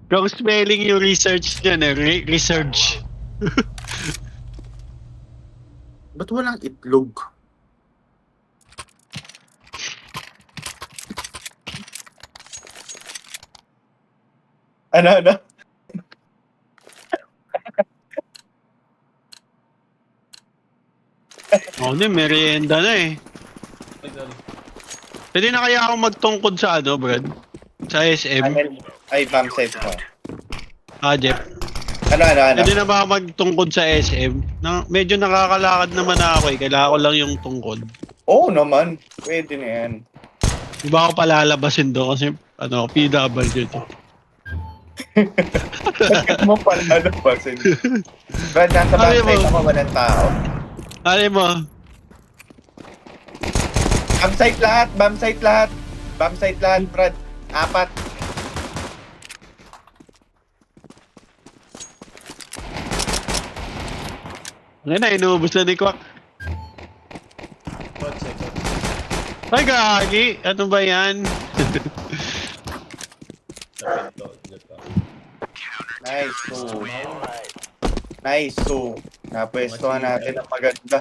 Wrong spelling yung research dyan eh. Research. Ba't walang itlog? Ano? Oo na, merienda na eh. Ay, sorry. Pwede na kaya ako magtungkod sa ano, Brad? Sa SM? Ay, bomb site ko. Ah, Jeff. Ano? Pwede na ba ako magtungkod sa SM? Medyo nakakalakad naman na ako eh. Kailangan ko lang yung tungkod. Oo naman. Pwede na yan. Di ba ako palalabasin doon kasi ano, PW to. Bakit mo pala napasin? Brad, nasa bomb Ano mo? site ako, walang tao. Ano mo? Bomb site lahat, bomb site lahat. Bomb site lahat, Brad. 4. Ngayon na, inuubos na ni Kwak. Kotse. Ay, gagi! Ano ba yan? Sa pinto. Dito. Nice, so. Nice, so. Napwestuhan natin ang maganda.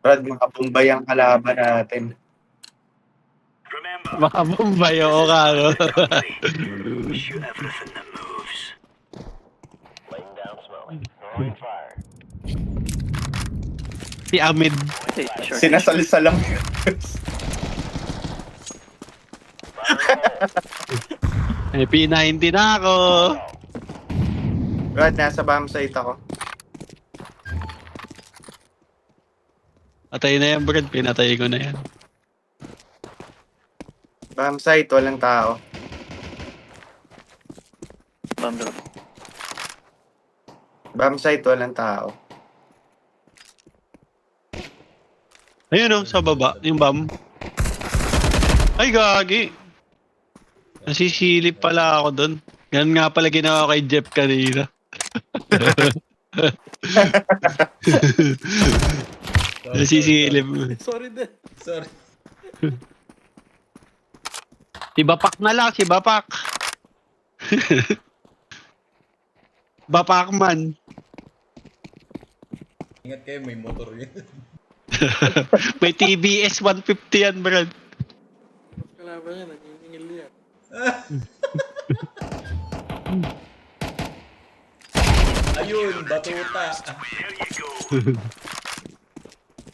Brad, makapumbay ang kalaban natin. Baka Bombay o ka, no? Si Amid. Sinasalisal lang. May P90 na ako. Brad, nasa bomb site ako. Patay na yan, Brad. Pinatay ko na yan. Bomb site, walang tao. Bomb site, walang tao. Ayun o, sa baba. Yung bomb. Ay, gagi. Nasisilip pala ako doon. Yan nga pala ginawa kay Jeff kanina. Nasisilip. Sorry din. Sorry. Si Bapak na lang, si Bapak. Bapakman. Ingat kayo, may motor yun. May TBS 150 yan, Brad. Kalaban niya, nagingingil niya. Ayun, batuta.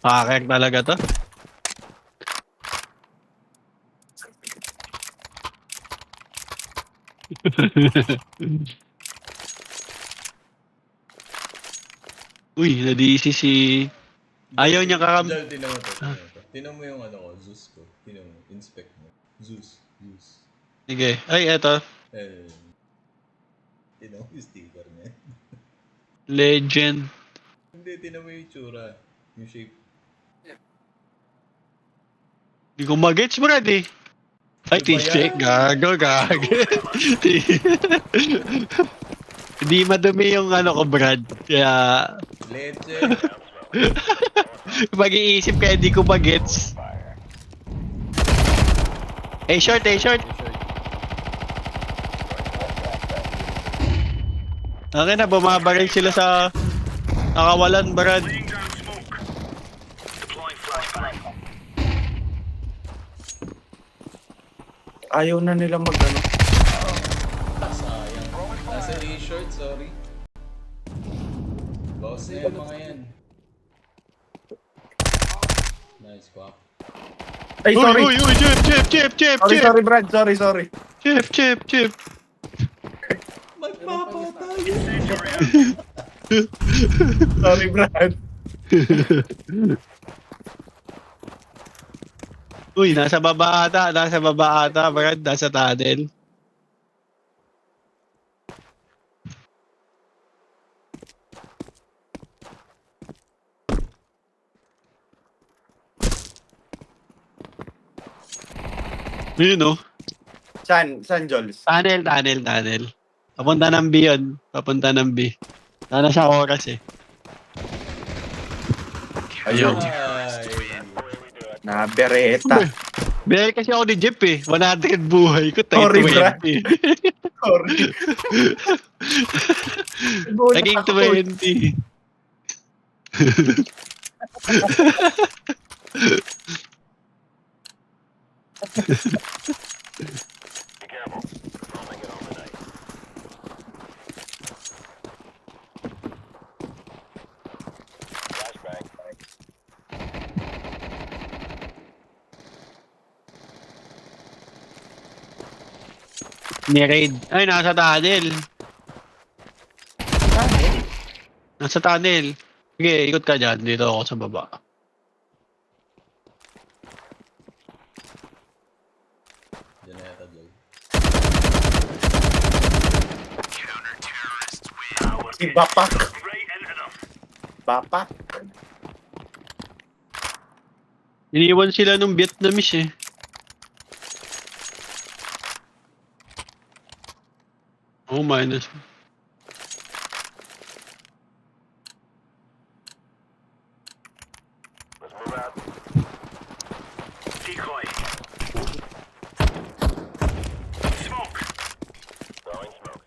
Hacker talaga to. Uy, nadisi si... Ayaw niya kakam... Jal, tinan mo to. Tinan mo yung ano ko, Zeus ko. Tinan mo, inspect mo. Zeus. Sige. Ay, eto. Eh, tinan mo yung sticker niya. Legend. Hindi, tinan mo yung itsura. Yung shape. Hindi ko mag-gets, Brad eh. Ay, Ano ba T-Stick. yan? Gago. Hindi madumi yung ano ko, Brad. Kaya... Legend. Mag-iisip kaya di ko mag-gets. Short. Okay na, bumabaril sila sa nakawalan, Brad. Ayaw na nila mag-ano. Sayang. Nasa A-short, sorry. Boss na yan mga yan. Nice, quack. Ay, sorry. Uy, Chip. Sorry, Brad. Sorry. Chip. Magpapatay! Sorry, Brad. Uy, nasa baba ata, Brad, nasa tunnel. Yun, no? San, Jols? Tunnel. Papunta ng B yun. Papunta ng B. Sana siya oras eh. Ayun. Ay. Nabereta. Bigay kasi ako ni Jeep eh. 100 buhay ko. Tayo Sorry, Brad. 20. Sorry. Naging 20. Ni-raid. Ay, nasa tunnel. Nasa tunnel. Sige, ikot ka dyan. Dito ako sa baba. Diyan na yata, Joy. Si Bapak. Bapak. Iniwan sila nung Vietnamese eh. Oh, minus. Decoy. Smoke. Throwing smoke.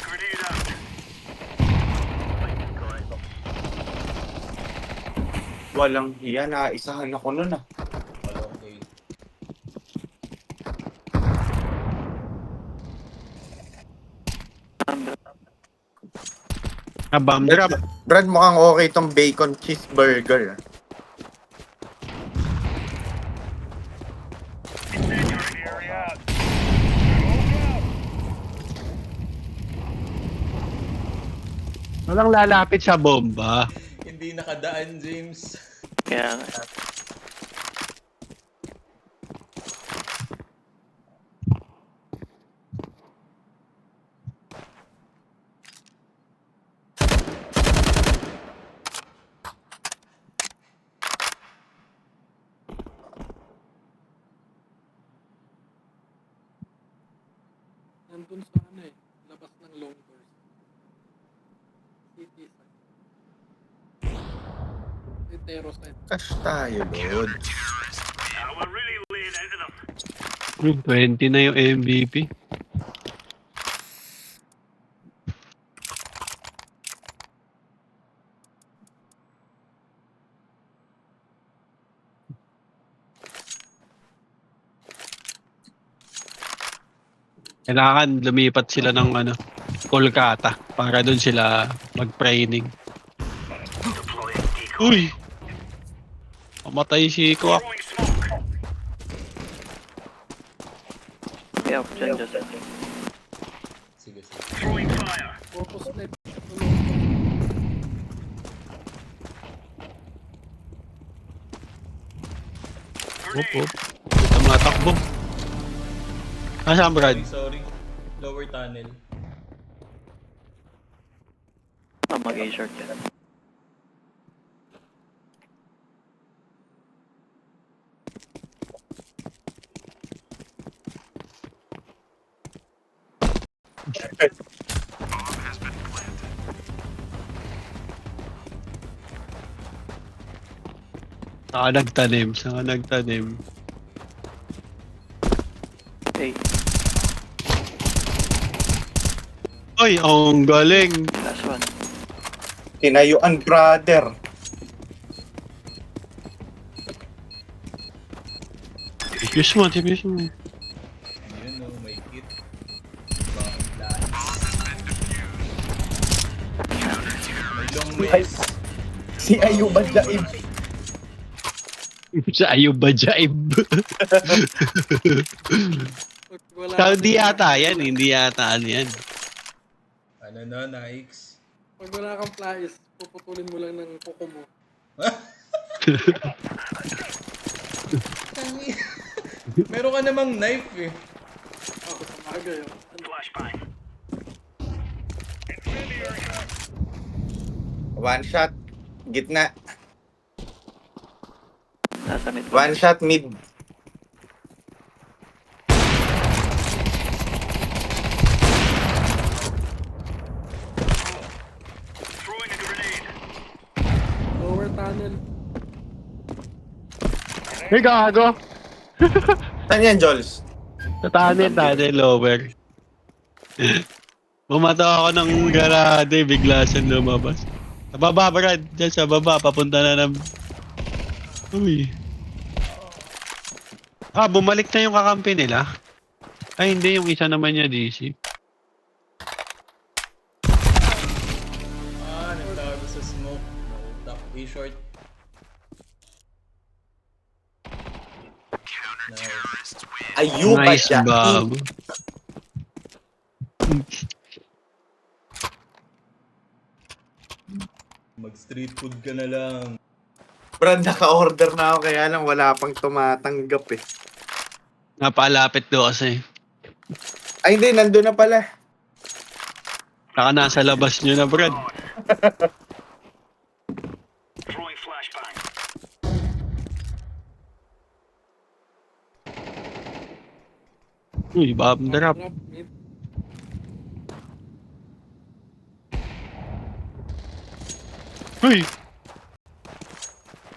Grenade out. Walang hiya. Naisahan ako nun ah. Walang A. Bomb drop. Brad, mukhang okay tong bacon cheeseburger. Incendiary area out. Walang lalapit sa bomba. Hindi nakadaan, James. Kaya nga. Nandun sa ano eh. Labas ng long doors. City side. May Tero side. Cash tayo, Lord. Now we're really laying into them. 20 na yung MVP. Kailangan lumipat sila ng ano, Kolkata para doon sila mag-training. Deploying decoy. Uy! Pamatay si Kwak. Throwing smoke. Kaya ako dyan, Joseph. Sige. Throwing fire. Focus net. Hop, hop. Ito mga takbo. Nasaan, Brad? Sorry. Lower tunnel. Mag-A-short yan. Saka nagtanim. Hey, Ay, ang galing. last one. Tinayuan, brother. Tipis mo. Yun o, may kit. Bakit lahat? May long ways. Si Ayuba Jaib. Sa Ayuba Jaib. Pag wala Saudi kang- yata yan. Hindi yata ano yan. Ano na, Nikes? Pag wala kang flies, puputulin mo lang ng kuko mo. Meron ka namang knife eh. Ako sa bagay. Oh. Flashbang. Incendiary out. One shot. Gitna. Nasa mid. One shot mid. Ay, gago. Saan yan, Jols? Sa tunnel, lower. Bumata ako ng garade, bigla siyang lumabas. Sa baba, Brad. Diyan sa baba, papunta na ng... Uy. Bumalik na yung kakampi nila. Ay, hindi. Yung isa naman niya, DC. Nagtago sa smoke. Top A short. Nice. Ayupa Nice, siya. bago. Mag street food ka na lang. Brad, naka-order na ako kaya lang wala pang tumatanggap eh. Napalapit do kasi. Ay hindi, nandun na pala. Saka nasa labas nyo na, Brad. Throwing flashbang. Uy, bomb drop. Drop mid. Uy!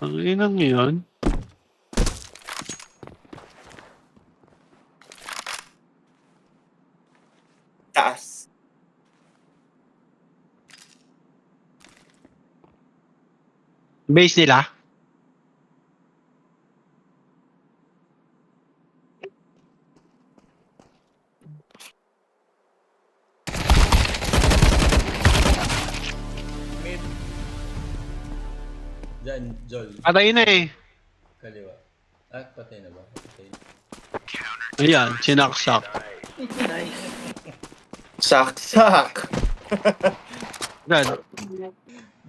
Ang inang yun. Taas. Base nila? Mid. Diyan, Jol. Patay na eh. Kaliwa. Patay na ba? Patay. Ayan, sinaksak. Nice. Sak-sak. Brad,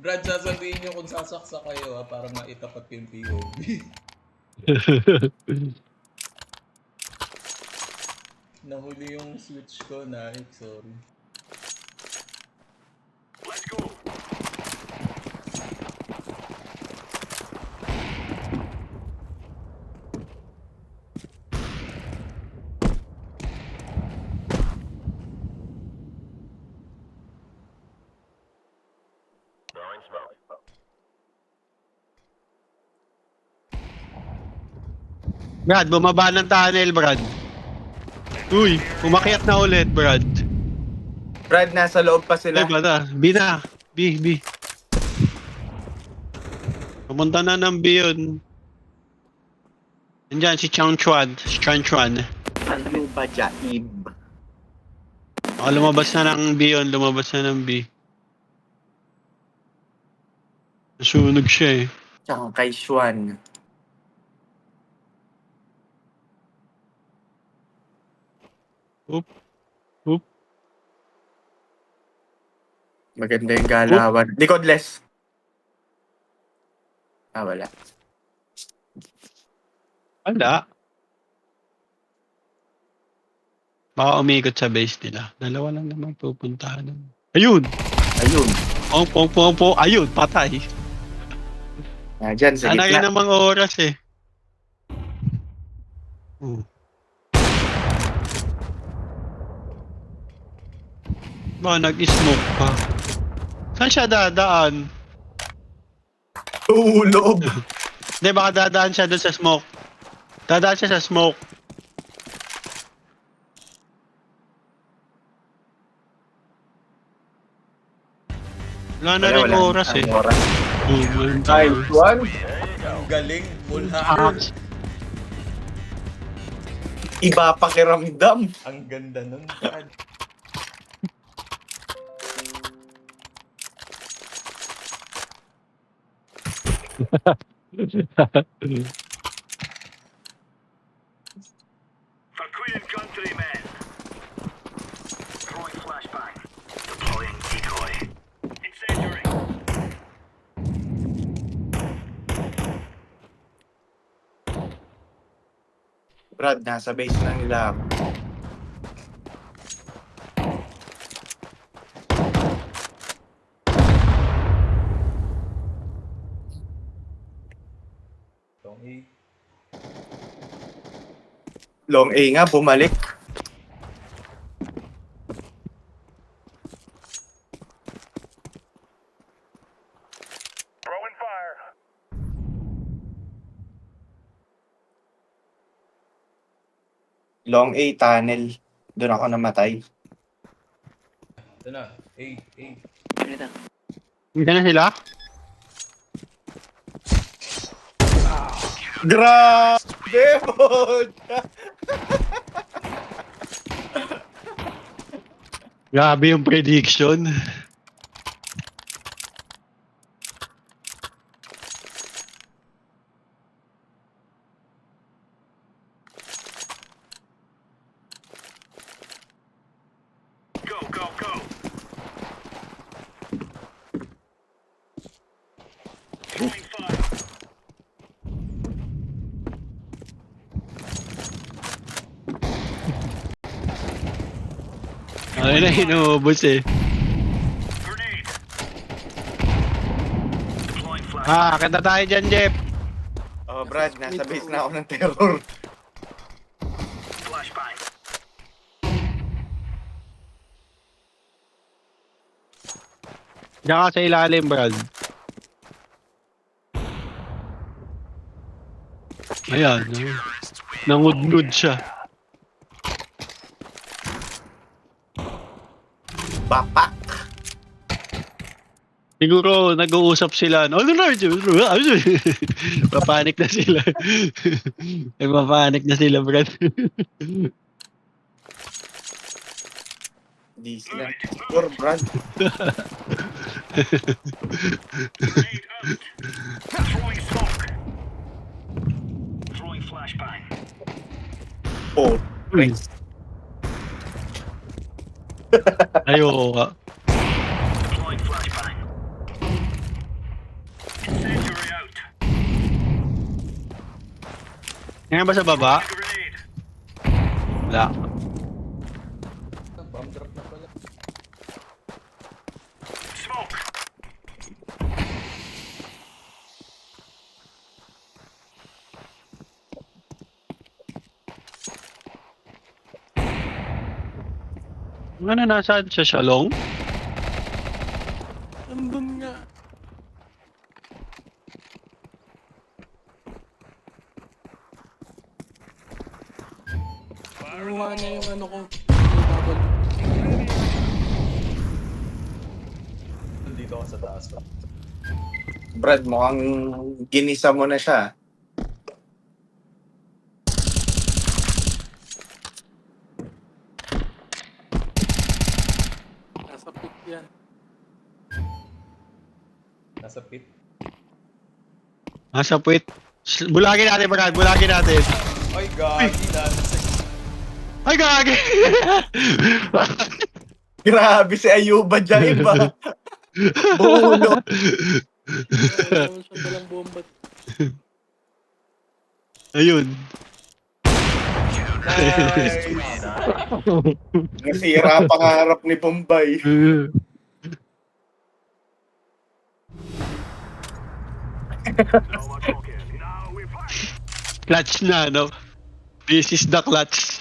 Brad, sasabihin nyo kung sasaksa kayo para maitapat yung POV. Nahuli yung switch ko, Nike. Sorry. Let's go. Throwing smoke. Brad, bumaba ng tunnel, Brad. Uy, umakyat na ulit, Brad. Brad, nasa loob pa Ay, sila. bata. B na. B. Pumunta na ng B yun. Nandyan, si Chang Chuan. Si Chan Chuan. Ayupa siya, Ib. Lumabas na ng B yun. Lumabas na ng B. Nasunog siya eh. Tsaka kay Xuan. Oop. Maganda yung galawan. Likodless. Wala. Wala. Baka umikot sa base nila. Dalawa lang naman pupuntahan. Ayun! Ayun. Pong. Ayun, patay. Dyan, sa Sana rin gitna. namang oras eh. Ba, nag-smoke pa. Saan siya dadaan? Ulob. Hindi, baka dadaan siya doon sa smoke. Dadaan siya sa smoke. Wala na rin oras eh. Ay, Xuan. Ang galing. Mula. Iba pakiramdam. Ang ganda nun, Brad. For Queen and Country, men. Throwing flashbang. Deploying decoy. Incendiary. Brad, nasa base na nila ako. Long A. Long A nga, bumalik. Throwing fire. Long A, tunnel. Doon ako namatay. Ito na. 8, 8. Yun na. Hindi na sila? Grabe mo! Grabe yung prediction. Go, go, go. Throwing fire. Ay na, inuubos eh. Grenade. Deploying flash. Kanta tayo dyan, Jeff. Oh, Brad, nasa base na ako ng terror. Flashbang. Diyan ka sa ilalim, Brad. Ayan. Nangudngud siya. Bapak! Siguro nag-uusap sila. Ano na? Papanik na sila. Papanik na sila, Brad. Di sila. Sure, Brad. Grenade out. Throwing smoke. Throwing flashbang. Oh, Christ. Ayoko ka. Deploying flashbang. Incendiary out. Ngayon ba sa baba? Grenade. Wala. Bomb drop na pala. Smoke. Ano, nasaan siya, Shalong? Nandun nga. Nakuha niya yung ano ko. Double. Dito ako sa taas pa. Brad, mukhang ginisa mo na siya. Nasa pick yan. Nasa pit. Nasa puwit. Bulagin natin, Brad. Bulagin natin. Ay, gagi. Ay, gagi! Grabe si Ayuba dyan, iba. Bulo. Meron siya dalang bomba. Ayun. Nice! Nasira pangarap ni Bombay. Now we're talking. Now we fight. Clutch na, no? This is the clutch.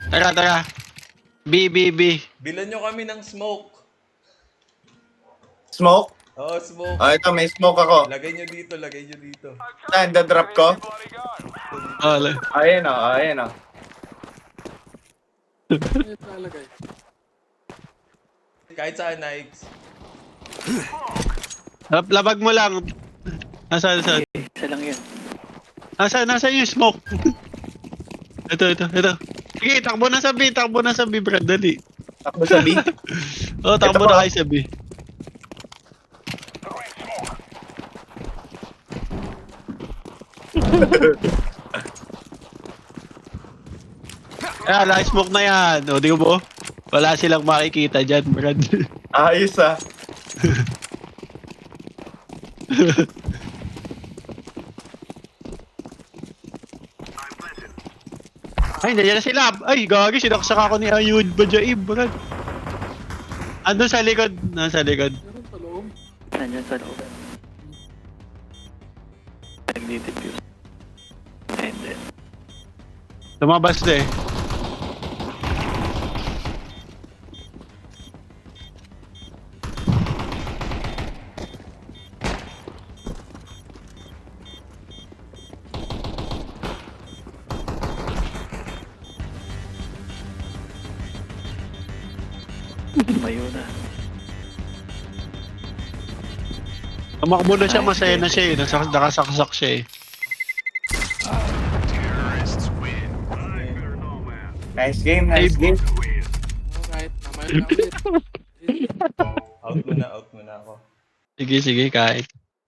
Tara, tara. B. Bilan nyo kami ng smoke. Smoke? Oo, smoke. Oh, ito, may smoke ako. Lagay nyo dito, lagay nyo dito. Saan, drop ko? Ala. Ayan o, ayan o. Ano yung lalagay? Kahit saan, Nikes. Labag mo lang. Nasaan? Isa lang yun. Nasaan yung smoke? Ito. Sige, takbo na sa B, Brad, dali. Takbo sa B. Oh, takbo Ito na ba? kayo sa B. Light smoke na yan. O, di mo? Wala silang makikita dyan, Brad. Ayos ah. Ay, nandiyan na sila. Ay, gagi, sinaksak ako ni Ayud Bajaib, Brad. Ando sa likod. Nasa likod. Meron sa loob. Nandyan sa loob. Nag-defuse. And then, Lumabas na eh. Tumayo na. Tumakbo na siya, masaya na siya eh. Nakasaksak siya eh. Nice game, nice game. Alright, mamaya na ulit. Out mo na ako. Sige, kahit.